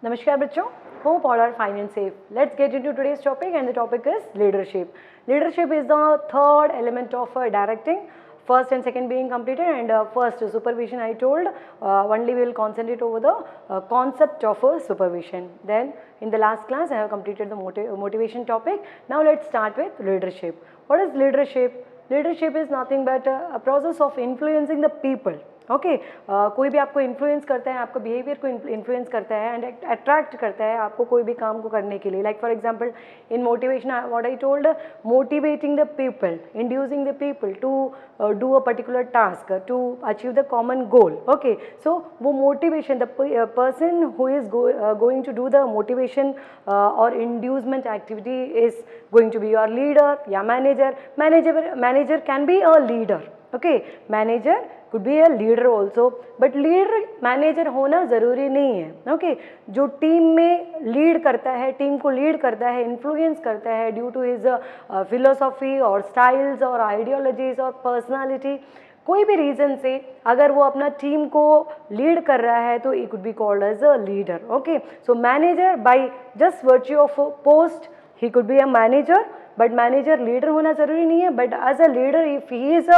Namaskar bachcho. Hope all are fine and safe. Let's get into today's topic, and the topic is leadership. Leadership is the third element of directing. First and second being completed, and first supervision I told, only we will concentrate over the concept of supervision. Then in the last class I have completed the motivation topic. Now let's start with leadership. What is leadership? Leadership is nothing but a process of influencing the people. Okay कोई भी आपको influence करता है, आपका behaviour को influence करता है and attract करता है आपको कोई भी काम को करने के लिए. Like for example in motivation what I told, motivating the people, inducing the people to do a particular task to achieve the common goal. Okay so वो motivation, the person who is going to do the motivation और inducement activity is going to be your leader या manager. Manager can be a leader. Okay manager could be a leader also, but leader manager होना ज़रूरी नहीं है. Okay जो team में lead करता है, टीम को लीड करता है, इन्फ्लुएंस करता है ड्यू टू हिज फिलोसॉफी और स्टाइल्स और आइडियोलॉजीज और पर्सनालिटी, कोई भी रीज़न से अगर वो अपना टीम को लीड कर रहा है तो it could be called as a leader. Okay so manager by just virtue of post he could be a manager, but manager leader होना ज़रूरी नहीं है. But as a leader if he is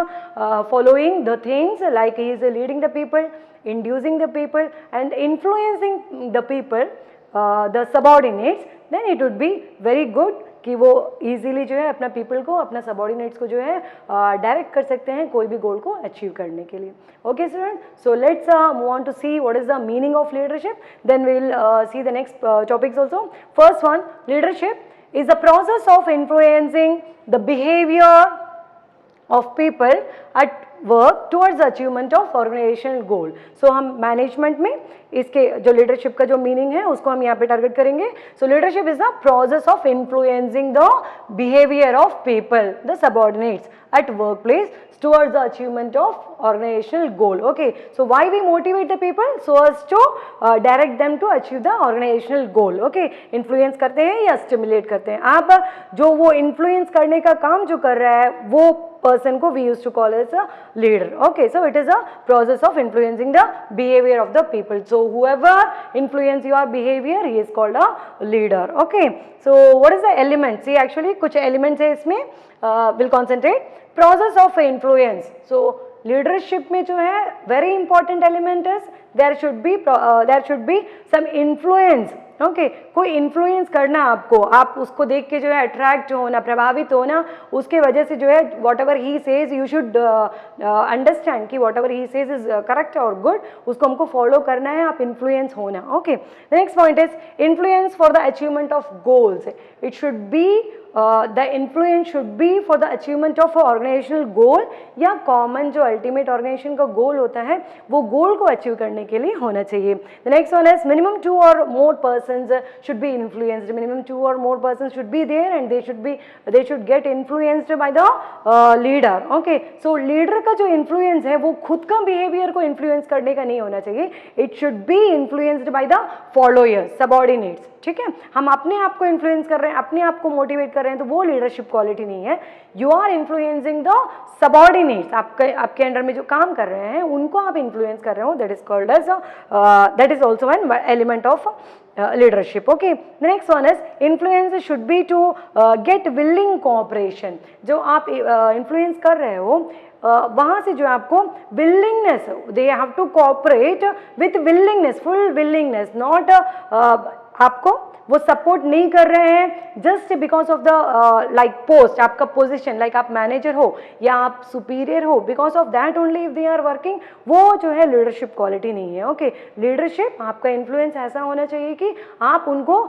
following the things like he is leading the people, inducing the people and influencing the people, the subordinates, then it would be very good कि वो easily जो है अपना people को, अपना subordinates को जो है डायरेक्ट कर सकते हैं कोई भी गोल को अचीव करने के लिए. Okay student, so let's move on to see what is the meaning of leadership. Then we will see the next topics also. First one, leadership is the process of influencing the behavior of people at work towards the achievement of organizational goal. So हम management में इसके जो leadership का जो meaning है उसको हम यहाँ पे टारगेट करेंगे. सो leadership is the process of influencing the behaviour of people, the subordinates at workplace towards the achievement of organizational goal. Okay, so why we motivate the people? So as to direct them to achieve the organizational goal. Okay, influence करते हैं या stimulate करते हैं. आप जो वो influence करने का काम जो कर रहा है वो person को we used to call as a leader. Okay, so it is a process of influencing the behavior of the people. So whoever influence your behavior he is called a leader. Okay, so what is the element? See actually कुछ elements है इसमें, will concentrate. Process of influence. So leadership में जो है very important element is there should be some influence. Okay कोई influence करना आपको, आप उसको देख के जो है अट्रैक्ट होना, प्रभावित होना, उसके वजह से जो है whatever he says you should understand कि whatever he says is correct और गुड, उसको हमको फॉलो करना है, आप इन्फ्लुएंस होना. Okay the next point is influence for the achievement of goals. It should be the influence should be for the achievement of organisational goal या common जो ultimate organisation का गोल होता है वो गोल को अचीव करने के लिए होना चाहिए. The next one is minimum 2 or more persons should be influenced. Minimum 2 or more persons should be there and they should get influenced by the leader. Okay, so leader का जो influence है वो खुद का behavior को influence करने का नहीं होना चाहिए. It should be influenced by the followers, subordinates. ठीक है, हम अपने आप को इन्फ्लुएंस कर रहे हैं, अपने आप को मोटिवेट कर रहे हैं तो वो लीडरशिप क्वालिटी नहीं है. You are influencing the subordinates, आपके अंडर में जो काम कर रहे हैं उनको आप इन्फ्लुएंस कर रहे हो. That is called as that is also an element of leadership. Okay, the next one is influence should be to get willing cooperation. जो आप influence कर रहे हो वहाँ से जो आपको willingness, they have to cooperate with willingness, full willingness, not आपको वो सपोर्ट नहीं कर रहे हैं just because of the like post, आपका पोजीशन, लाइक आप मैनेजर हो या आप सुपीरियर हो, because of that only if they are working, वो जो है लीडरशिप क्वालिटी नहीं है. ओके लीडरशिप आपका इन्फ्लुएंस ऐसा होना चाहिए कि आप उनको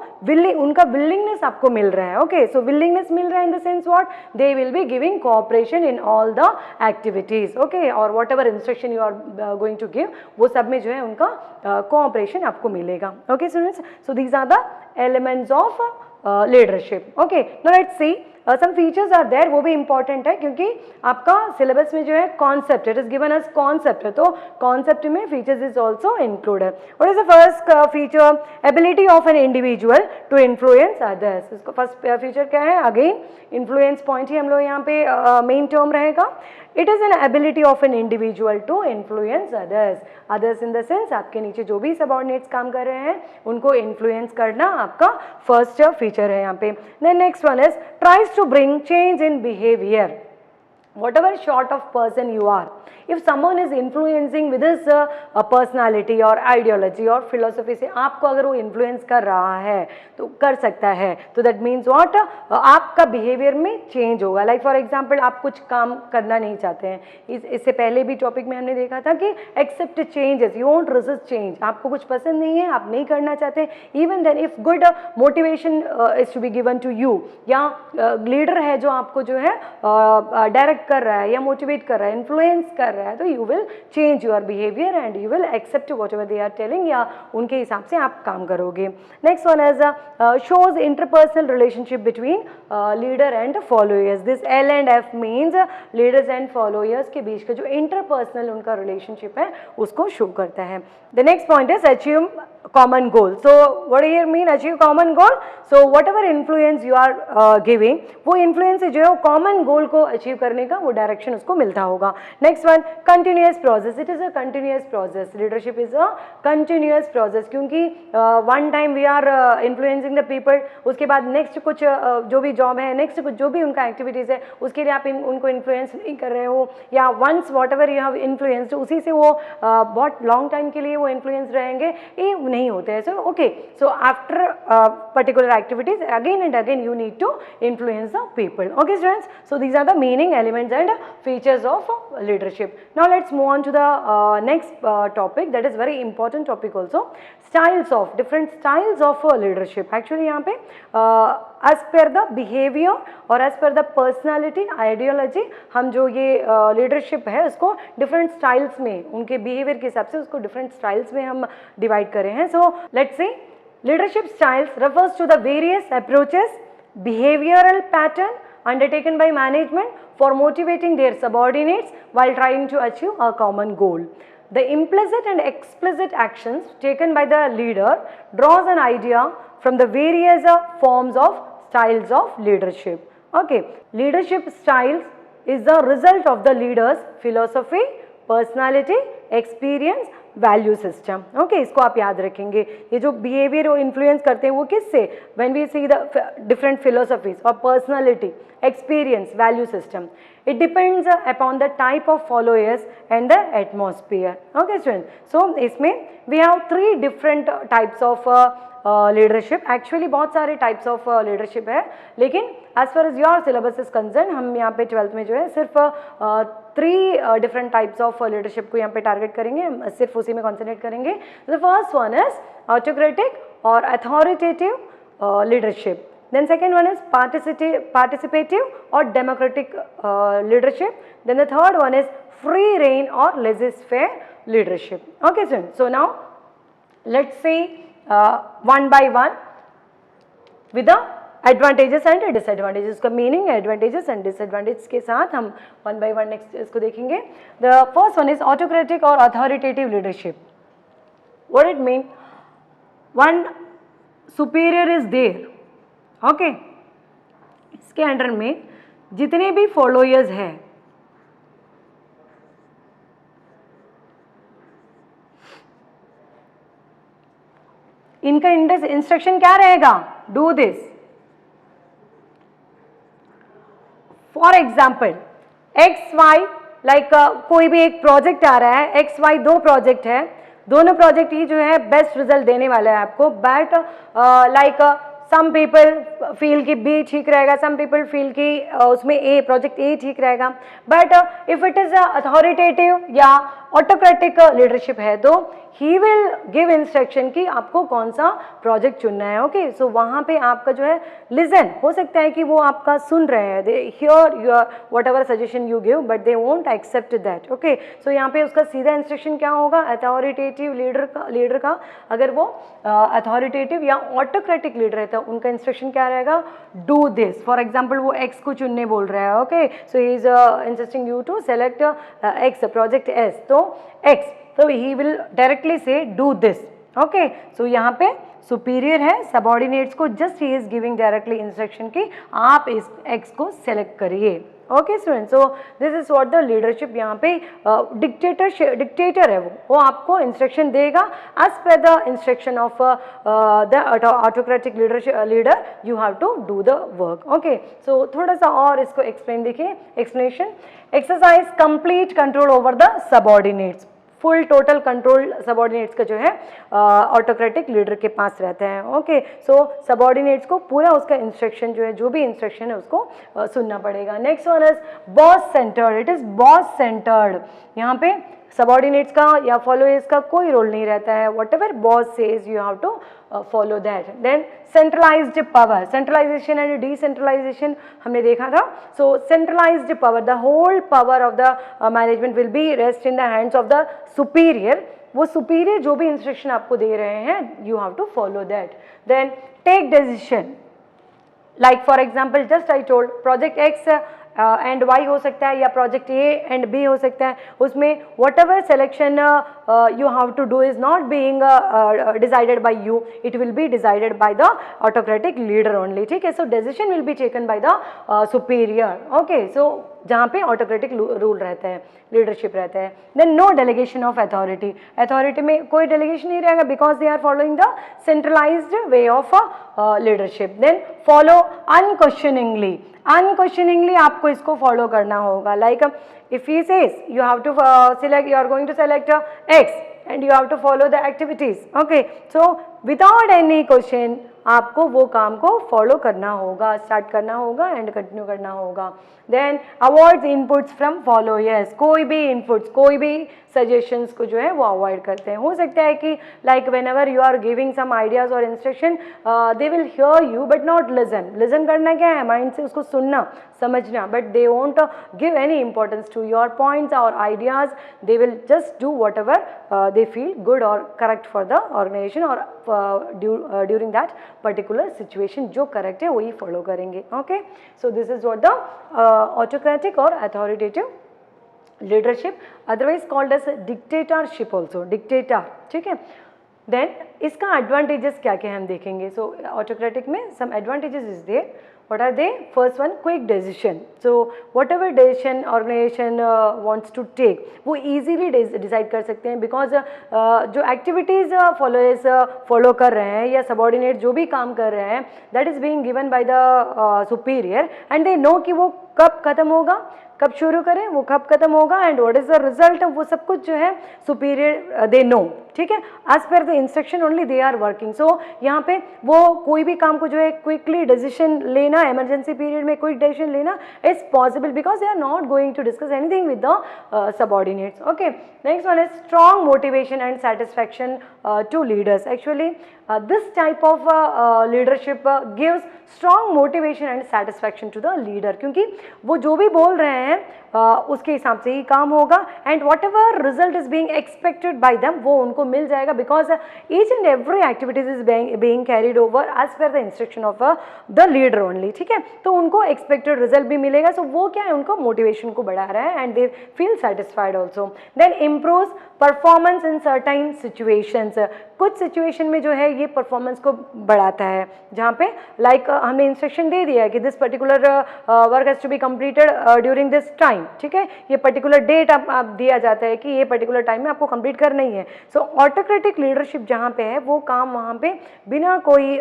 उनका विलिंगनेस आपको मिल रहा है. ओके सो विलिंगनेस मिल रहा है in the sense what, they will be giving cooperation in all the activities. Okay और whatever instruction you are going to give वो सब में जो है उनका कोऑपरेशन आपको मिलेगा. Okay students, so these are the elements of leadership. Okay, now let's see some features are there, वो भी important है क्योंकि आपका सिलेबस में जो है concept, it is given as concept है तो कॉन्सेप्ट में features is also included. What is the first feature? Ability of an individual to influence others. इसका फर्स्ट फीचर क्या है? अगेन इन्फ्लुएंस पॉइंट ही हम लोग यहाँ पे मेन टर्म रहेगा. It is an ability of an individual to influence others, others in the sense आपके नीचे जो भी सबऑर्डिनेट्स काम कर रहे हैं उनको इन्फ्लुएंस करना आपका फर्स्ट फीचर है यहाँ पे. Then next one is tries to bring change in behaviour. Whatever sort of person you are, if someone is influencing with his personality or ideology or philosophy से आपको अगर वो influence कर रहा है तो कर सकता है, तो that means what, आपका behavior में change होगा. Like for example आप कुछ काम करना नहीं चाहते हैं, इससे पहले भी टॉपिक में हमने देखा था कि accept changes, you won't resist change. आपको कुछ पसंद नहीं है, आप नहीं करना चाहते, even then if good motivation is to be given to you, या लीडर है जो आपको जो है डायरेक्ट कर रहा है या मोटिवेट कर रहा है, इन्फ्लुएंस कर रहा है, तो you will change your behaviour and you will accept whatever they are telling, या उनके हिसाब से आप काम करोगे. Next one is shows interpersonal relationship between leader and followers. This L and F means leaders and followers के बीच का जो इंटरपर्सनल उनका रिलेशनशिप है उसको शो करता है. The next point is achieve common goal. So what do you mean achieve common goal? So whatever influence you are giving, वो influence जो है वो common goal को achieve करने का वो direction उसको मिलता होगा. Next one, continuous process. It is a continuous process. Leadership is a continuous process, क्योंकि one time we are influencing the people, उसके बाद next कुछ जो भी job है, next कुछ जो भी उनका activities है, उसके लिए आप उनको influence नहीं कर रहे हो, या once whatever you have influenced उसी से वो बहुत long time के लिए वो influence रहेंगे, ये नहीं होते हैं. So okay, so after particular activities again and again you need to influence the people. Okay students, so these are the meaning, elements and features of leadership. Now let's move on to the next topic, that is very important topic also, styles of, different styles of leadership. Actually यहाँ पे as per the behaviour और as per the personality ideology हम जो ये leadership है उसको different styles में, उनके बिहेवियर के हिसाब से उसको डिफरेंट स्टाइल्स में हम डिवाइड करे हैं. सो let's C, leadership styles refers to the various approaches, behavioral pattern undertaken by management for motivating their subordinates while trying to achieve a common goal. The implicit and explicit actions taken by the leader draws an idea from the various forms of styles of leadership. Okay, leadership styles is the result of the leader's philosophy, personality, experience, value system. Okay, इसको आप याद रखेंगे. ये जो behaviour वो influence करते हैं वो किससे, when we see the different philosophies और personality, experience, value system, it depends upon the type of followers and the atmosphere. Okay student, so इसमें we have 3 different types of leadership. Actually बहुत सारे types of leadership है, लेकिन as far as your syllabus is concern हम यहाँ पे 12th में जो है सिर्फ 3 डिफरेंट टाइप्स ऑफ लीडरशिप को यहाँ पे टारगेट करेंगे, हम सिर्फ उसी में कॉन्सेंट्रेट करेंगे. The first one is autocratic और authoritative leadership. Then second one is participative or democratic leadership. Then the third one is free reign or laissez-faire leadership. Okay, so now let's see one by one with the advantages and disadvantages. इसका meaning, advantages and disadvantages के साथ हम one by one next इसको देखेंगे. The first one is autocratic or authoritative leadership. What it mean? One superior is there. Okay, इसके under में जितने भी फॉलोअर्स हैं इनका इंस्ट्रक्शन क्या रहेगा, do this. For example X Y, like कोई भी एक प्रोजेक्ट आ रहा है, एक्स वाई 2 प्रोजेक्ट है, दोनों प्रोजेक्ट ही जो है बेस्ट रिजल्ट देने वाला है आपको, but like some people feel कि बी ठीक रहेगा, सम पीपल फील कि उसमें ए, प्रोजेक्ट ए ठीक रहेगा. But if it is authoritative या ऑटोक्रेटिक लीडरशिप है तो ही विल गिव इंस्ट्रक्शन कि आपको कौन सा प्रोजेक्ट चुनना है. ओके, सो वहाँ पे आपका जो है लिसन, हो सकता है कि वो आपका सुन रहे हैं, they hear your whatever suggestion you give, but they won't accept that. Okay, सो यहाँ पे उसका सीधा इंस्ट्रक्शन क्या होगा, अथॉरिटेटिव लीडर का अगर वो अथॉरिटेटिव या ऑटोक्रेटिक लीडर है तो उनका इंस्ट्रक्शन क्या रहेगा, डू दिस. फॉर एग्जाम्पल वो एक्स को चुनने बोल रहा है. Okay, so he is instructing you to select X, project S, तो एक्स, तो he will directly say do this. Okay, सो यहाँ पे सुपीरियर है, सबऑर्डिनेट्स को just he is giving directly instruction कि आप इस एक्स को सेलेक्ट करिए. Okay student, so this is what the leadership, यहाँ पे डिक्टेटर है वो आपको इंस्ट्रक्शन देगा as per the instruction of the autocratic leader you have to do the work. Okay, so थोड़ा सा और इसको एक्सप्लेन देखिए, explanation, exercise complete control over the subordinates, full total control subordinates का जो है ऑटोक्रेटिक लीडर के पास रहता है। ओके, सो सबऑर्डिनेट्स को पूरा उसका इंस्ट्रक्शन जो है, जो भी इंस्ट्रक्शन है उसको सुनना पड़ेगा। Next one is boss centred, it is boss centred, यहाँ पे सबऑर्डिनेट्स का या फॉलोअर्स का कोई रोल नहीं रहता है, whatever boss says you have to follow that. Then centralised power, centralisation and decentralisation हमने देखा था। So centralised power, the whole power of the management will be rest in the hands of the superior, वो superior जो भी instruction आपको दे रहे हैं you have to follow that. Then take decision, like for example just I told project X and Y हो सकता है या प्रोजेक्ट ए एंड बी हो सकता है, उसमें whatever selection you have to do is not being decided by you, it will be decided by the autocratic leader only. ठीक है, so decision will be taken by the superior. Okay, so जहाँ पे autocratic rule रहता है, leadership रहता है। Then no delegation of authority, authority में कोई डेलीगेशन नहीं रहेगा because they are following the centralised way of leadership. Then follow अनक्वेश्चनिंगली, अनक्वेश्चनिंगली आपको इसको फॉलो करना होगा। Like if he says you have to select, you are going to select X and you have to follow the activities. Okay, so without any question आपको वो काम को follow करना होगा, स्टार्ट करना होगा एंड कंटिन्यू करना होगा। Then avoid inputs from followers, कोई भी इनपुट्स, कोई भी सजेशंस को जो है वो अवॉइड करते हैं। हो सकता है कि like whenever you are giving some ideas और instruction they will hear you but not listen, listen करना क्या है, माइंड से उसको सुनना समझना, but they won't give any importance to your points और ideas, they will just do whatever they feel good और करेक्ट फॉर द ऑर्गेनाइजेशन और ड्यूरिंग दैट पर्टिकुलर सिचुएशन जो करेक्ट है वही फॉलो करेंगे। Okay, so this is what the autocratic और authoritative leadership, otherwise called as dictatorship also, dictator. ठीक है, then इसका एडवांटेजेस क्या क्या हम देखेंगे। सो ऑटोक्रेटिक में some advantages is there, what are they? First one, quick decision. So whatever decision organization wants to take वो easily decide कर सकते हैं because जो activities followers follow कर रहे हैं या subordinate जो भी काम कर रहे हैं that is being given by the superior and they know कि वो कब खत्म होगा, कब शुरू करें, वो कब खत्म होगा and what is the result, वो सब कुछ जो है सुपीरियर दे नो। ठीक है, as per the instruction only they are working. So यहाँ पे वो कोई भी काम को जो है क्विकली डिसीजन लेना, इमरजेंसी पीरियड में क्विक डिसीजन लेना is possible because they are not going to discuss anything with the subordinates. Okay, next one is strong motivation and satisfaction to leaders. Actually this type of leadership gives strong motivation and satisfaction to the leader, क्योंकि वो जो भी बोल रहे हैं उसके हिसाब से ही काम होगा and whatever result is being expected by them वो उनको मिल जाएगा because each and every activities is being carried over as per the instruction of the leader only. ठीक है, तो उनको एक्सपेक्टेड रिजल्ट भी मिलेगा, सो वो क्या है, उनको मोटिवेशन को बढ़ा रहा है and they feel satisfied also. Then improves performance in certain situations, कुछ सिचुएशन में जो है ये परफॉर्मेंस को बढ़ाता है, जहाँ पे लाइक हमने इंस्ट्रक्शन दे दिया है कि this particular work has to be completed during this time. ठीक है, ये पर्टिकुलर डेट आप दिया जाता है कि ये पर्टिकुलर टाइम में आपको कंप्लीट करना ही है। सो ऑटोक्रेटिक लीडरशिप जहाँ पे है वो काम वहाँ पे बिना कोई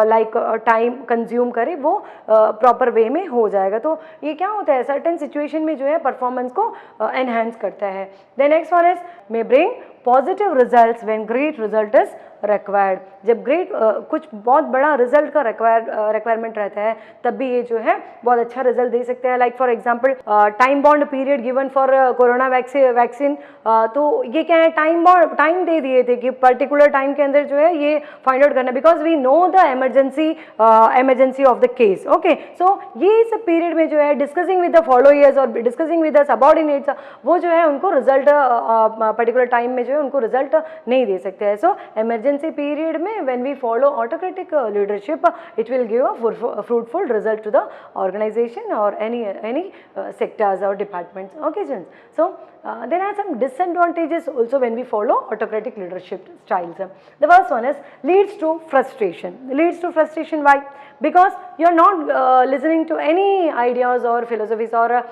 लाइक टाइम कंज्यूम करे वो प्रॉपर वे में हो जाएगा। तो ये क्या होता है, सर्टेन सिचुएशन में जो है परफॉर्मेंस को एनहेंस करता है। Then next one is may bring positive results when great result is required, जब ग्रेट कुछ बहुत बड़ा रिजल्ट का रिक्वायरमेंट रहता है तब भी ये जो है बहुत अच्छा रिजल्ट दे सकते हैं। Like for example time bound period given for corona vaccine, तो ये क्या है, टाइम दे दिए थे कि पर्टिकुलर टाइम के अंदर जो है ये फाइंड आउट करना because we know the emergency of the case. Okay, so ये सब पीरियड में जो है डिस्कसिंग विद द फॉलोअर्स और डिस्कसिंग विद द सबऑर्डिनेट्स वो जो है उनको रिजल्ट पर्टिकुलर टाइम में जो है उनको रिजल्ट नहीं दे सकते हैं। सो emergency period में when we follow autocratic leadership it will give a fruitful result to the organization or any sectors or departments. Okay students, so there are some disadvantages also when we follow autocratic leadership styles. The first one is leads to frustration. Leads to frustration, why? Because you are not listening to any ideas or philosophies or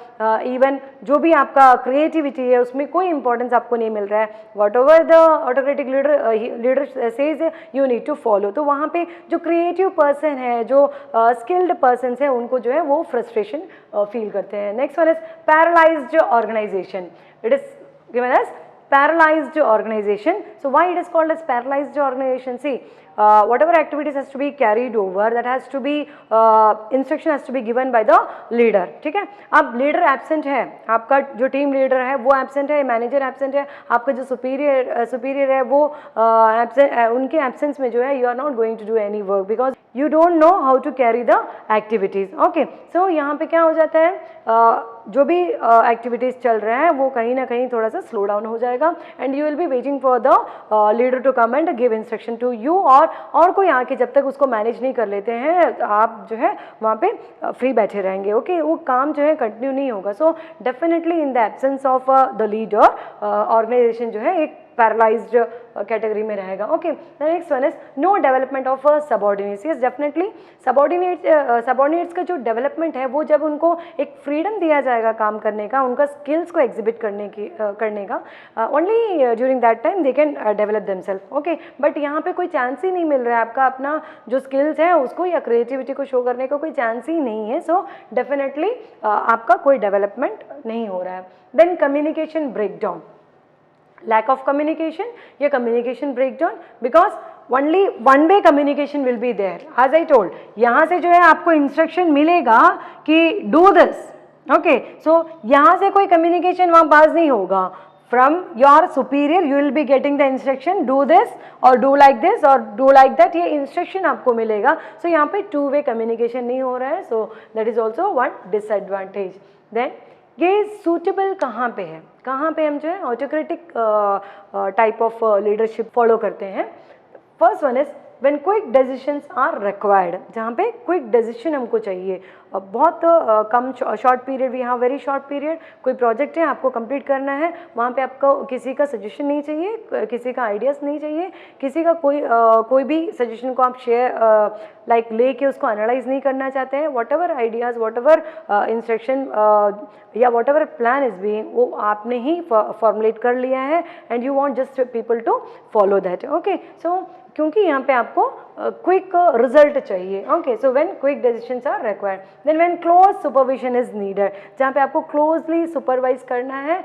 even जो भी आपका creativity है उसमें कोई importance आपको नहीं मिल रहा है. Whatever the autocratic leader says you need to follow. तो वहाँ पे जो creative person है, जो skilled persons है, उनको जो है वो frustration feel करते हैं. Next one is paralyzed organization. It is given as paralyzed organization. So why it is called as paralyzed organization? See, whatever activities has to be carried over, that has to be instruction has to be given by the leader. ठीक है. अब leader absent है, आपका जो team leader है वो absent है, manager absent है, आपका जो superior है वो absent, उनके absence में जो है you are not going to do any work because you don't know how to carry the activities. Okay, so यहाँ पे क्या हो जाता है, जो भी activities चल रहे हैं वो कहीं ना कहीं थोड़ा सा slow down हो जाएगा and you will be waiting for the leader to come and give instruction to you, और कोई आके जब तक उसको मैनेज नहीं कर लेते हैं आप जो है वहाँ पे फ्री बैठे रहेंगे. ओके, वो काम जो है कंटिन्यू नहीं होगा. So definitely in the absence of the leader organization जो है एक पैरालाइज्ड कैटेगरी में रहेगा. Okay, the next one is no development of subordinates. Yes, definitely subordinates का जो डेवलपमेंट है वो जब उनको एक फ्रीडम दिया जाएगा काम करने का, उनका स्किल्स को एग्जिबिट करने का, only during that time they can develop themselves. Okay, but यहाँ पे कोई चांस ही नहीं मिल रहा है, आपका अपना जो स्किल्स है उसको या क्रिएटिविटी को शो करने का कोई चांस ही नहीं है. सो डेफिनेटली आपका कोई डेवलपमेंट नहीं हो रहा है. Then communication breakdown, lack of communication या communication breakdown, because only one way communication will be there. As I told, यहाँ से जो है आपको instruction मिलेगा कि do this. Okay, so यहाँ से कोई communication वहाँ पास नहीं होगा. From your superior you will be getting the instruction do this or do like this or do like that, ये instruction आपको मिलेगा. So यहाँ पे two way communication नहीं हो रहा है. So that is also one disadvantage. Then ये सूटेबल कहाँ पे है, कहाँ पे हम जो है autocratic type of leadership follow करते हैं. First one is when quick decisions are required, जहाँ पे क्विक डिसीजन हमको चाहिए, बहुत कम short period, we have very short period, कोई प्रोजेक्ट है आपको कंप्लीट करना है, वहाँ पे आपको किसी का सजेशन नहीं चाहिए, किसी का आइडियाज़ नहीं चाहिए, किसी का कोई भी सजेशन को आप शेयर लेके उसको एनालाइज नहीं करना चाहते हैं. Whatever ideas, whatever instruction या whatever plan is being, वो आपने ही फॉर्मुलेट कर लिया है and you want just people to follow that. Okay, so क्योंकि यहाँ पे आपको क्विक रिजल्ट चाहिए. Okay, so when quick decisions are required, then when close supervision is needed, जहाँ पे आपको क्लोजली सुपरवाइज करना है,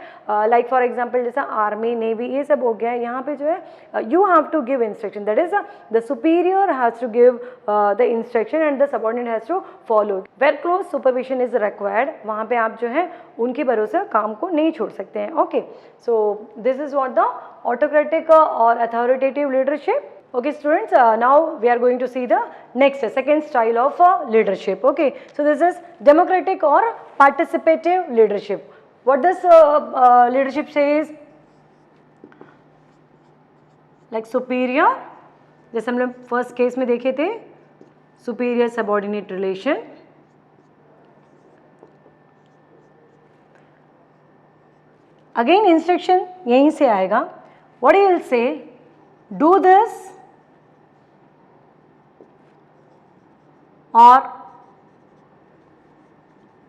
लाइक फॉर एग्जांपल जैसा आर्मी, नेवी, ये सब हो गया है. यहाँ पे जो है you have to give instruction, that is the superior has to give the instruction and the subordinate has to follow. Where close supervision is required, वहाँ पे आप जो है उनके भरोसे काम को नहीं छोड़ सकते हैं. Okay, so this is what the autocratic और authoritative leadership. Okay students, now we are going to see the next second style of leadership. Okay, so this is democratic or participative leadership. What this leadership says, like superior, जैसे हम लोग first case में देखे थे, superior subordinate relation. Again instruction यहीं से आएगा. What he will say, do this or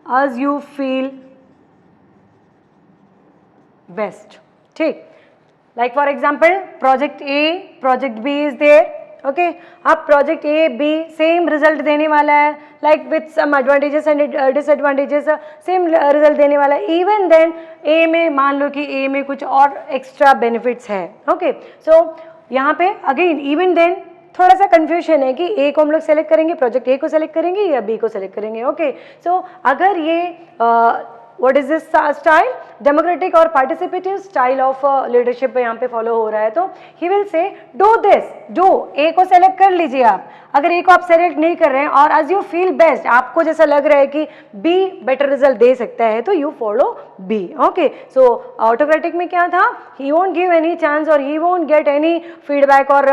as you feel best. ठीक, like for example project A, project B is there. Okay, अब project A, B same result देने वाला है, like with some advantages and disadvantages, same result देने वाला है. Even then A में मान लो कि A में कुछ और extra benefits है. Okay, so यहाँ पे अगेन इवन देन थोड़ा सा कंफ्यूजन है कि ए को हम लोग सेलेक्ट करेंगे, प्रोजेक्ट ए को सेलेक्ट करेंगे या बी को सेलेक्ट करेंगे. ओके, सो अगर ये what is this style, democratic और पार्टिसिपेटिव स्टाइल ऑफ लीडरशिप यहाँ पे फॉलो हो रहा है, तो he will say do this, do, A को सेलेक्ट कर लीजिए आप. अगर ए को आप सेलेक्ट नहीं कर रहे हैं और एज यू फील बेस्ट, आपको जैसा लग रहा है कि बी बेटर रिजल्ट दे सकता है, तो you follow B. Okay, so autocratic में क्या था, he won't give any chance और he won't get any feedback और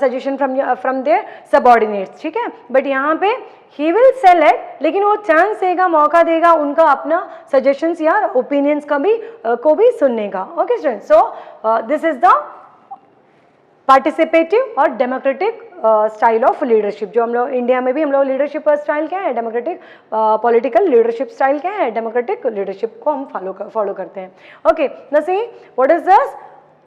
सजेशन फ्रॉम देयर सबऑर्डिनेट्स. ठीक है, बट यहाँ पे ही विल सेलेक्ट, लेकिन वो चांस देगा, मौका देगा उनका अपना सजेशंस या ओपिनियंस का भी को भी सुनने का. Okay student, so this is the participative और डेमोक्रेटिक स्टाइल ऑफ लीडरशिप. जो हम लोग इंडिया में भी हम लोग लीडरशिप स्टाइल क्या है, डेमोक्रेटिक पॉलिटिकल लीडरशिप स्टाइल क्या है, डेमोक्रेटिक लीडरशिप को हम फॉलो करते हैं. Okay, now see what is this.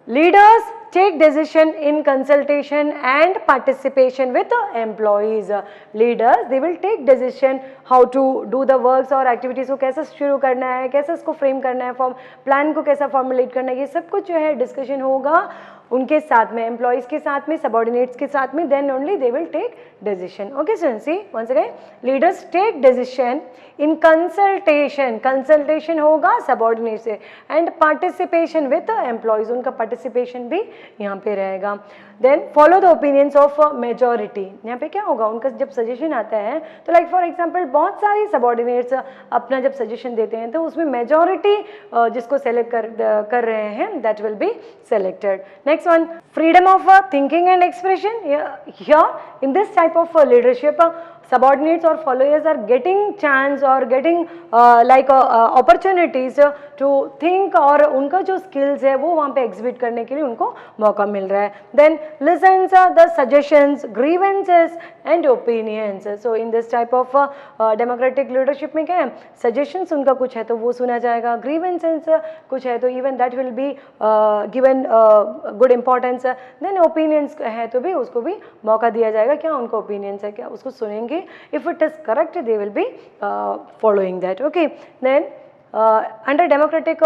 Leaders take decision in consultation and participation with the employees. Leaders, they will take decision how to do the works और activities को कैसे शुरू करना है, कैसे उसको फ्रेम करना है, फॉर्म प्लान को कैसा फॉर्मुलेट करना है, ये सब कुछ जो है डिस्कशन होगा उनके साथ में, एम्प्लॉयज़ के साथ में, सबॉर्डिनेट्स के साथ में. Then only they will take decision. Okay students, see once again, leaders take decision in consultation. Consultation होगा सबॉर्डिनेट से, एंड पार्टिसिपेशन विद एम्प्लॉयज़, उनका पार्टिसिपेशन भी यहाँ पे रहेगा. Then follow the opinions of majority. यहाँ पे क्या होगा, उनका जब सजेशन आता है तो लाइक फॉर एग्जांपल बहुत सारी सबॉर्डिनेट्स अपना जब सजेशन देते हैं तो उसमें मेजॉरिटी जिसको सेलेक्ट कर रहे हैं that will be selected. Next one, freedom of thinking and expression. Here in this type of leadership subordinates or followers are getting chance or getting opportunities to think, और उनका जो skills है वो वहाँ पे exhibit करने के लिए उनको मौका मिल रहा है. Then listens the suggestions, grievances and opinions. So in this type of democratic leadership में क्या है, suggestions उनका कुछ है तो वो सुना जाएगा, grievances कुछ है तो even that will be given good importance. Then opinions है तो भी उसको भी मौका दिया जाएगा, क्या उनको opinions है क्या उसको सुनेंगे. If it is correct, they will be following that. Okay, then under democratic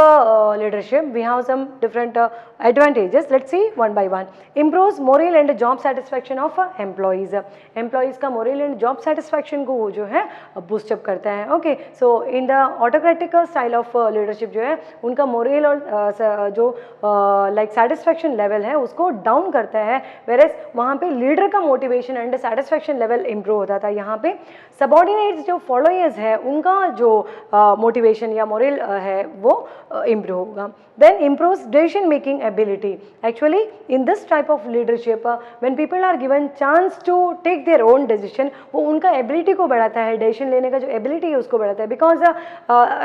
leadership we have some different advantages. Let's see one by one. Improves moral and job satisfaction of employees. Employees का moral and job satisfaction को वो जो है boost up करता है. Okay, so in the autocratic style of leadership जो है उनका moral और जो like satisfaction level है उसको down करता है, whereas वहाँ पे leader का motivation and satisfaction level improve होता था. यहाँ पे subordinates जो followers है उनका जो motivation या moral है वो improve होगा. Then improves decision making ability. Actually in this type of leadership when people are given chance to take their own decision, वो उनका ability को बढ़ाता है, decision लेने का जो ability है उसको बढ़ाता है, because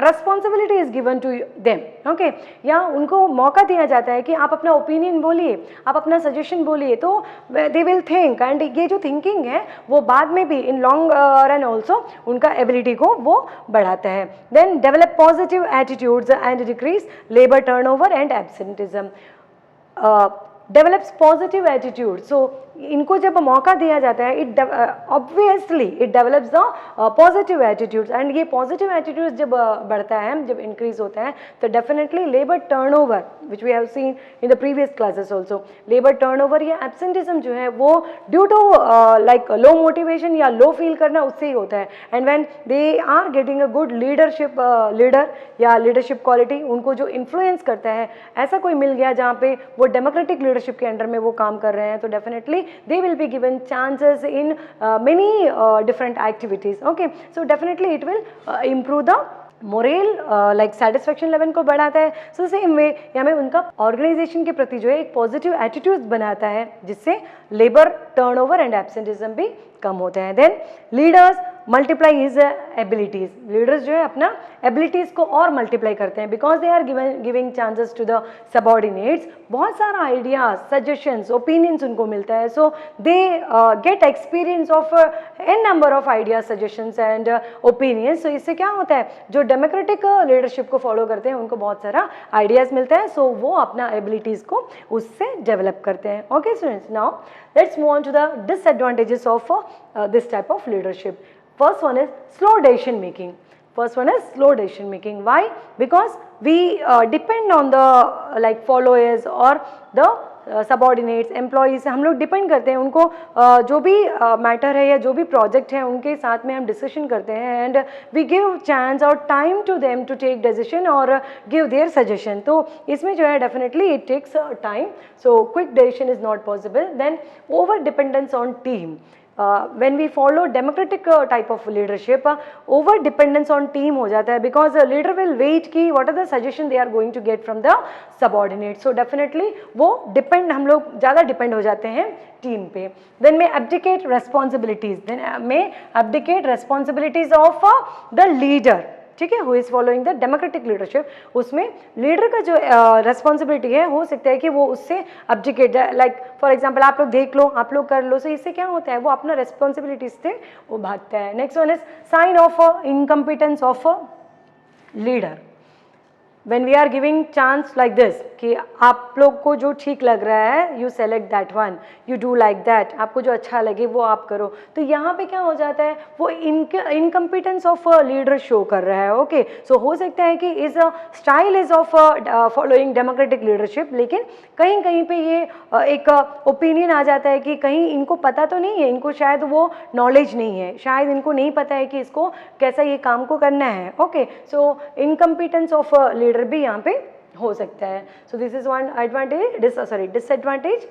responsibility is given to them. Okay, या उनको मौका दिया जाता है कि आप अपना opinion बोलिए, आप अपना suggestion बोलिए, तो they will think, and ये जो thinking है वो बाद में भी in long run also उनका ability को वो बढ़ाता है. Then develop positive attitudes and decrease labor turnover and absenteeism. Develops positive attitude. So इनको जब मौका दिया जाता है, it obviously it develops the positive attitudes, and ये पॉजिटिव एटीट्यूड्स जब बढ़ता है, जब इंक्रीज होता है, तो definitely labour turnover which we have seen in the previous classes also, labour turnover या एब्सेंटिज्म जो है वो due to like low motivation या लो फील करना उससे ही होता है. And when they are getting a good leadership leader या लीडरशिप क्वालिटी, उनको जो इन्फ्लुएंस करता है, ऐसा कोई मिल गया जहाँ पे वो डेमोक्रेटिक लीडरशिप के अंडर में वो काम कर रहे हैं, तो definitely they will be given chances in many different activities. Okay, so definitely it will improve the moral like satisfaction level को बढ़ाता है. सो सेम वे यहाँ में उनका ऑर्गेनाइजेशन के प्रति जो है एक पॉजिटिव एटीट्यूड बनाता है, जिससे लेबर टर्नओवर एंड एब्सेंटिज्म भी कम होते हैं. Then leaders multiply his abilities. Leaders जो है अपना एबिलिटीज को और मल्टीप्लाई करते हैं, because they are giving chances to the subordinates. बहुत सारा आइडियाज, सजेशंस, ओपिनियंस उनको मिलता है. So they get experience of an number of ideas, suggestions and opinions. तो इससे क्या होता है, जो डेमोक्रेटिक लीडरशिप को फॉलो करते हैं उनको बहुत सारा आइडियाज मिलता है, सो वो अपना एबिलिटीज को उससे डेवलप करते हैं. Okay students, now let's move on to the disadvantages of this type of leadership. First one is slow decision making. First one is slow decision making. Why? Because we depend on the like followers or the subordinates, employees, हम लोग depend करते हैं उनको जो भी matter है या जो भी प्रोजेक्ट है उनके साथ में हम डिस्कशन करते हैं, एंड वी गिव चांस और time to them to take decision और गिव देयर सजेशन. तो इसमें जो है definitely it takes time, so quick decision is not possible. Then over dependence on team. when we follow democratic type of leadership, over dependence on team हो जाता है, because leader will wait कि what are the suggestion they are going to get from the subordinate. So definitely वो depend, हम लोग ज़्यादा depend हो जाते हैं team पे. Then may abdicate responsibilities, then may abdicate responsibilities of the leader, ठीक है, who is following the democratic leadership. उसमें लीडर का जो रेस्पॉन्सिबिलिटी है, हो सकता है कि वो उससे अब्डिकेट, लाइक फॉर एग्जांपल आप लोग देख लो, आप लोग कर लो, सो इससे क्या होता है, वो अपना रेस्पॉन्सिबिलिटीज से वो भागता है. Next one is sine of incompetence of leader. when we are giving chance like this कि आप लोग को जो ठीक लग रहा है, you select that one, you do like that, आपको जो अच्छा लगे वो आप करो, तो यहाँ पे क्या हो जाता है, वो इनकम्पिटेंस ऑफ लीडर शो कर रहा है. ओके, सो हो सकता है कि इस style is of following democratic leadership, लेकिन कहीं कहीं पे ये एक ओपिनियन आ जाता है कि कहीं इनको पता तो नहीं है, इनको शायद वो नॉलेज नहीं है, शायद इनको नहीं पता है कि इसको कैसा ये काम को करना है. Okay, so incompetence of leader भी यहाँ पे हो सकता है. So this is one advantage, disadvantage.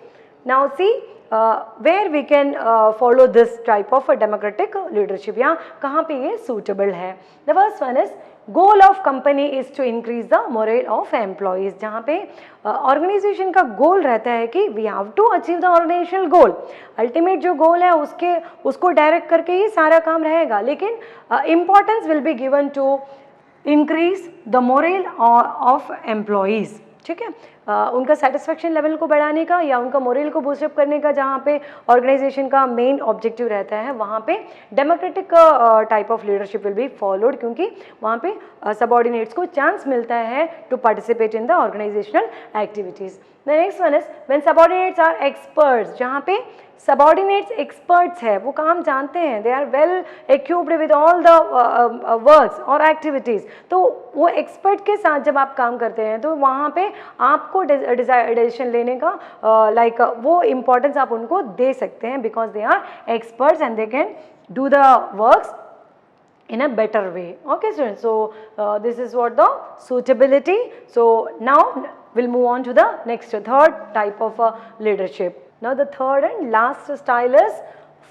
Now see where we can follow this type of democratic leadership, यहाँ कहाँ पे ये सूटेबल है. The first one is goal of company is to increase the morale of employees. जहाँ पे organization का goal रहता है कि we have to achieve the organizational goal, ultimate जो गोल है उसको डायरेक्ट करके ही सारा काम रहेगा, लेकिन importance will be given to increase the morale of employees. ठीक है, उनका सेटिस्फेक्शन लेवल को बढ़ाने का या उनका मोरल को बूस्टअप करने का जहाँ पे ऑर्गेनाइजेशन का मेन ऑब्जेक्टिव रहता है, वहाँ पे democratic type of leadership will be followed, क्योंकि वहाँ पे सबऑर्डिनेट्स को चांस मिलता है to participate in the organizational activities. The next one is when subordinates are experts. जहाँ पे सबऑर्डिनेट्स एक्सपर्ट्स है, वो काम जानते हैं, they are well equipped with all the works और एक्टिविटीज़, तो वो एक्सपर्ट के साथ जब आप काम करते हैं तो वहाँ पे आपको डिसीजन लेने का लाइक वो इम्पोर्टेंस आप उनको दे सकते हैं, because they are experts and they can do the works in a better way. Okay students, so this is what the suitability. So now we'll move on to the next third type of leadership. Now the third and last style is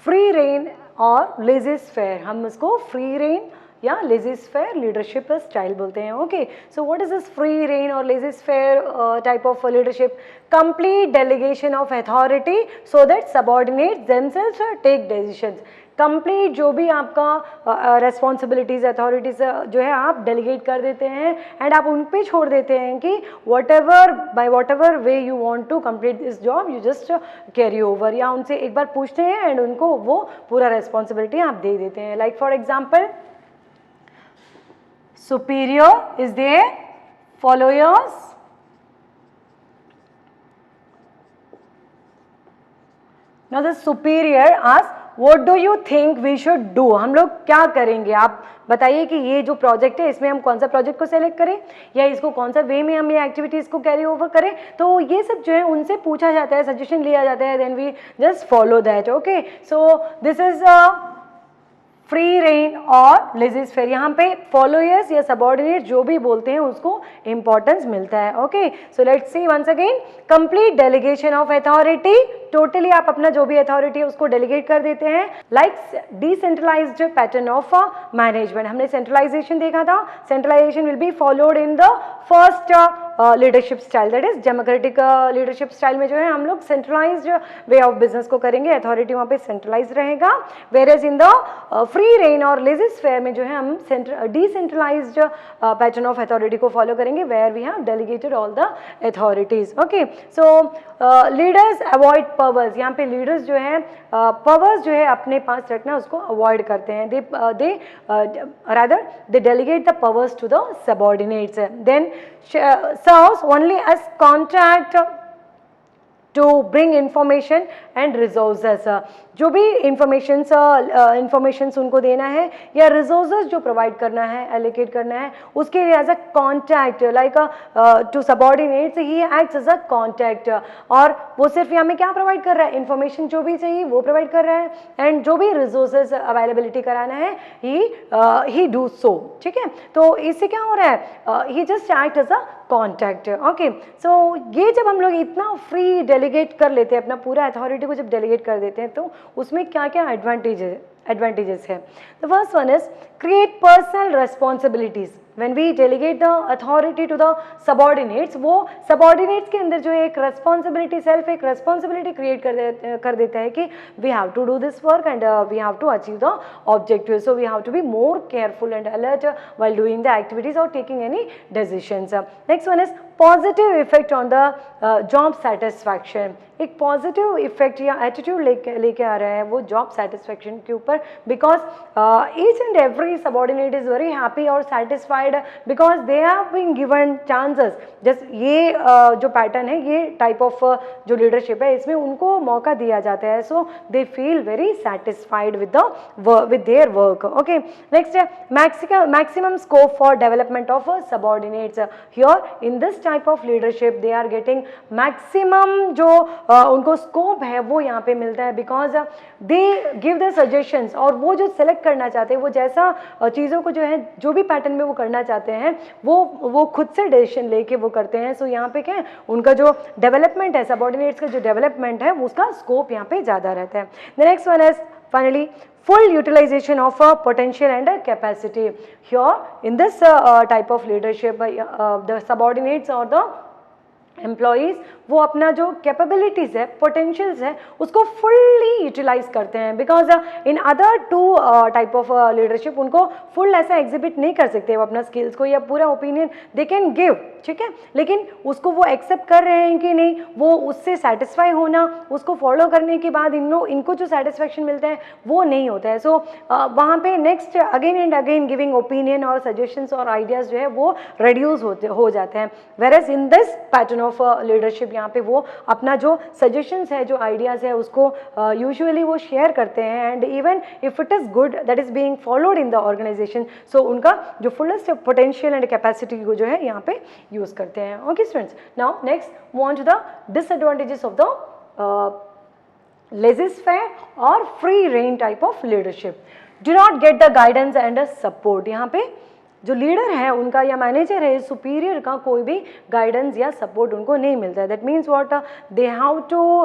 free reign or laissez-faire. हम इसको free reign या laissez-faire leadership style बोलते हैं. Okay, so what is this free reign or laissez-faire type of leadership? Complete delegation of authority so that subordinates themselves take decisions. Complete जो भी आपका responsibilities authorities जो है आप डेलीगेट कर देते हैं एंड आप उन पे छोड़ देते हैं कि whatever way you want to complete this job you just carry over, या उनसे एक बार पूछते हैं एंड उनको वो पूरा रेस्पॉन्सिबिलिटी आप दे देते हैं. Like for example, superior is there, follow yours. Now the superior ask What do you think we should do? हम लोग क्या करेंगे, आप बताइए कि ये जो प्रोजेक्ट है इसमें हम कौन सा प्रोजेक्ट को सेलेक्ट करें या इसको कौन सा वे में हम ये एक्टिविटीज़ को कैरी ओवर करें. तो ये सब जो है उनसे पूछा जाता है, सजेशन लिया जाता है, then we just follow that. Okay, so this is free rein और लेज़ेज़-फेयर. यहाँ पे फॉलोअर्स या सबऑर्डिनेट जो भी बोलते हैं उसको इंपॉर्टेंस मिलता है. Okay, so let's see once again, complete delegation of authority. Totally आप अपना जो भी अथॉरिटी है उसको डेलीगेट कर देते हैं. Like decentralized pattern of management. हमने सेंट्रलाइजेशन देखा था, centralization will be followed in the first leadership style, that is democratic leadership style में जो है हम लोग सेंट्रलाइज्ड वे ऑफ बिजनेस को करेंगे, अथॉरिटी वहाँ पे सेंट्रलाइज रहेगा. Whereas in the free rein और लेज़ेज़-फेयर में जो है हम डिसेंट्रलाइज्ड पैटर्न ऑफ अथॉरिटी को फॉलो करेंगे, where we have delegated all the authorities. Okay, so leaders avoid powers. यहाँ पे लीडर्स जो है पावर्स जो है अपने पास रखना उसको अवॉइड करते हैं. They rather they delegate the powers to the subordinates. Then serves only as contract to bring information and resources. जो भी इंफॉर्मेशंस उनको देना है या रिसोर्सेस जो प्रोवाइड करना है, एलोकेट करना है, उसके लिए as a contact like to subordinates he acts as a contact. और वो सिर्फ यहाँ में क्या प्रोवाइड कर रहा है, इंफॉर्मेशन जो भी चाहिए वो प्रोवाइड कर रहा है एंड जो भी रिसोर्सेज अवेलेबिलिटी कराना है ही डू सो. ठीक है, तो इससे क्या हो रहा है, he just act as a contact. Okay, so ये जब हम लोग इतना फ्री डेलीगेट कर लेते हैं, अपना पूरा अथॉरिटी को जब डेलीगेट कर देते हैं, तो उसमें क्या क्या एडवांटेजेस है। The first one is create personal responsibilities. when we delegate the authority to the subordinates, वो subordinates के अंदर जो एक responsibility, self एक responsibility create कर देता है कि we have to do this work and we have to achieve the objective, so we have to be more careful and alert while doing the activities or taking any decisions. Next one is positive effect on the job satisfaction. एक positive effect या attitude लेके आ रहा है वो job satisfaction के ऊपर, because each and every subordinate is very happy और satisfied because they have been given chances. Just ये जो पैटर्न है, ये टाइप ऑफ जो लीडरशिप है, इसमें उनको मौका दिया जाता है, so they feel very satisfied with their work. Okay, next है maximum scope for development of subordinates. Here in this type of leadership they are getting maximum जो उनको स्कोप है वो यहाँ पे मिलता है, because they give the suggestions, और वो जो सेलेक्ट करना चाहते हैं, वो जैसा चीज़ों को जो है, जो भी पैटर्न में वो करना चाहते हैं, वो खुद से डिसीजन लेके वो करते हैं। सो यहाँ पे क्या है, उनका जो डेवलपमेंट है, सबऑर्डिनेट्स का जो डेवलपमेंट है, उसका स्कोप यहाँ पे ज़्यादा रहता है। The next one is finally full utilization of potential and capacity. Here in this type of leadership, the subordinates or the employees वो अपना जो कैपेबिलिटीज़ है, पोटेंशियल्स है, उसको फुल्ली यूटिलाइज करते हैं, because in other two type of leadership उनको full ऐसा एग्जिबिट नहीं कर सकते वो अपना स्किल्स को या पूरा ओपिनियन दे कैन गिव, ठीक है, लेकिन उसको वो एक्सेप्ट कर रहे हैं कि नहीं, वो उससे सेटिस्फाई होना, उसको फॉलो करने के बाद इनको जो सेटिस्फैक्शन मिलता है वो नहीं होता है। सो वहाँ पे next again and again giving opinion और सजेशंस और आइडियाज़ जो है वो रिड्यूस हो जाते हैं। Whereas in this pattern of leadership यहाँ पे वो अपना जो सजेशंस है, जो आइडियाज़ है, उसको यूजुअली वो शेयर करते हैं, and even if it is good that is being followed in the organisation, so उनका जो फुलेस्ट पोटेंशियल एंड कैपेसिटी को जो है यहाँ पे यूज़ करते हैं। Okay students, now next move on to the disadvantages of the laissez-faire और free rein type of leadership. Do not get the guidance and support. यहाँ पे जो लीडर है उनका या मैनेजर है, सुपीरियर का कोई भी गाइडेंस या सपोर्ट उनको नहीं मिलता है। That means what, they have to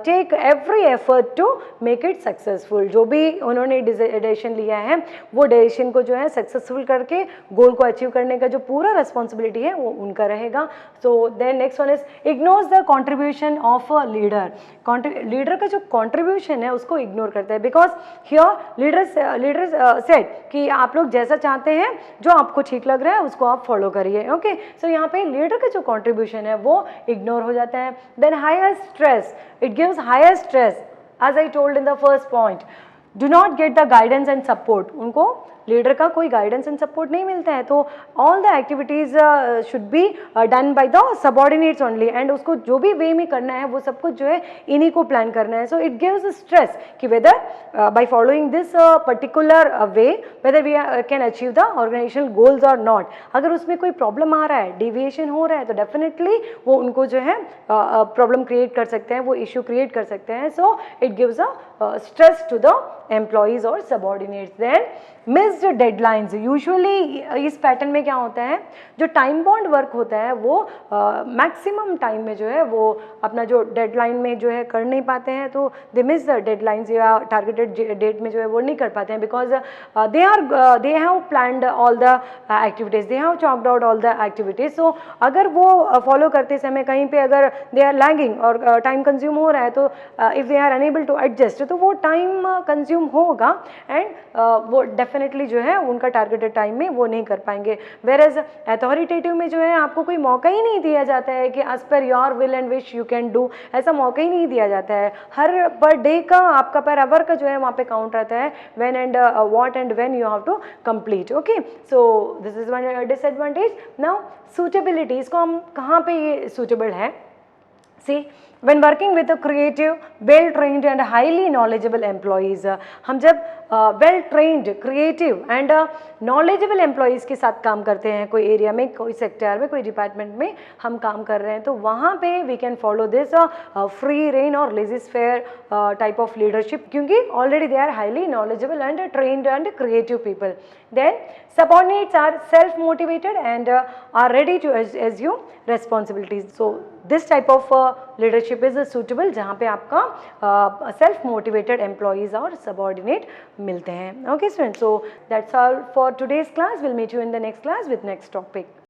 take every effort to make it successful. जो भी उन्होंने डिसीजन लिया है वो डिसीजन को जो है सक्सेसफुल करके गोल को अचीव करने का जो पूरा रिस्पॉन्सिबिलिटी है वो उनका रहेगा। So then next one is ignores the contribution of a leader. Leader का जो कॉन्ट्रीब्यूशन है उसको इग्नोर करता है, बिकॉज हियर लीडर सेड कि आप लोग जैसा चाहते हैं, जो आपको ठीक लग रहा है उसको आप फॉलो करिए। ओके, सो यहाँ पे लीडर का जो कंट्रीब्यूशन है वो इग्नोर हो जाता है। Then higher stress, it gives higher stress as I told in the first point. Do not get the guidance and support. उनको लीडर का कोई गाइडेंस एंड सपोर्ट नहीं मिलता है, तो all the activities should be done by the subordinates only, and उसको जो भी वे में करना है वो सब कुछ जो है इन्हीं को प्लान करना है। सो इट गिव्स स्ट्रेस कि whether by following this particular way whether we can achieve the organizational goals और नॉट। अगर उसमें कोई प्रॉब्लम आ रहा है, डिविएशन हो रहा है, तो डेफिनेटली वो उनको जो है प्रॉब्लम क्रिएट कर सकते हैं, वो इश्यू क्रिएट कर सकते हैं। So it gives a stress to the employees और subordinates. Then missed deadlines. Usually इस पैटर्न में क्या होता है, जो टाइम बॉन्ड वर्क होता है वो मैक्सिमम टाइम में जो है वो अपना जो डेडलाइन में जो है कर नहीं पाते हैं, तो दे मिस द डेडलाइंस या टारगेटेड डेट में जो है वो नहीं कर पाते हैं, because they have planned all the activities, they have chalked out all the activities. So अगर वो फॉलो करते समय कहीं पे अगर दे आर लैगिंग और टाइम कंज्यूम हो रहा है, तो if they are unable to adjust, तो वो टाइम कंज्यूम होगा एंड वो डेफिनेटली जो है उनका टारगेटेड टाइम में वो नहीं कर पाएंगे। वेरएज अथॉरिटेटिव में जो है आपको कोई मौका ही नहीं दिया जाता है कि as per your will and wish you can do, ऐसा मौका ही नहीं दिया जाता है। हर पर डे का आपका पर आवर का जो है वहाँ पे काउंट रहता है, when and what and when you have to complete. Okay, so this is one disadvantage. Now suitability, इसको हम कहाँ पे ये सूटेबल है, See, when working with a creative, well trained and highly knowledgeable employees, हम जब well trained, creative and knowledgeable employees के साथ काम करते हैं, कोई एरिया में, कोई सेक्टर में, कोई डिपार्टमेंट में हम काम कर रहे हैं, तो वहाँ पे we can follow this free rein और laissez-faire type of leadership, क्योंकि already they are highly knowledgeable and trained and creative people. Then subordinates are self-motivated and are ready to assume responsibilities. So this type of leadership is suitable जहाँ पे आपका self-motivated employees और subordinate मिलते हैं. Okay students, so that's all for today's class. We'll meet you in the next class with next topic.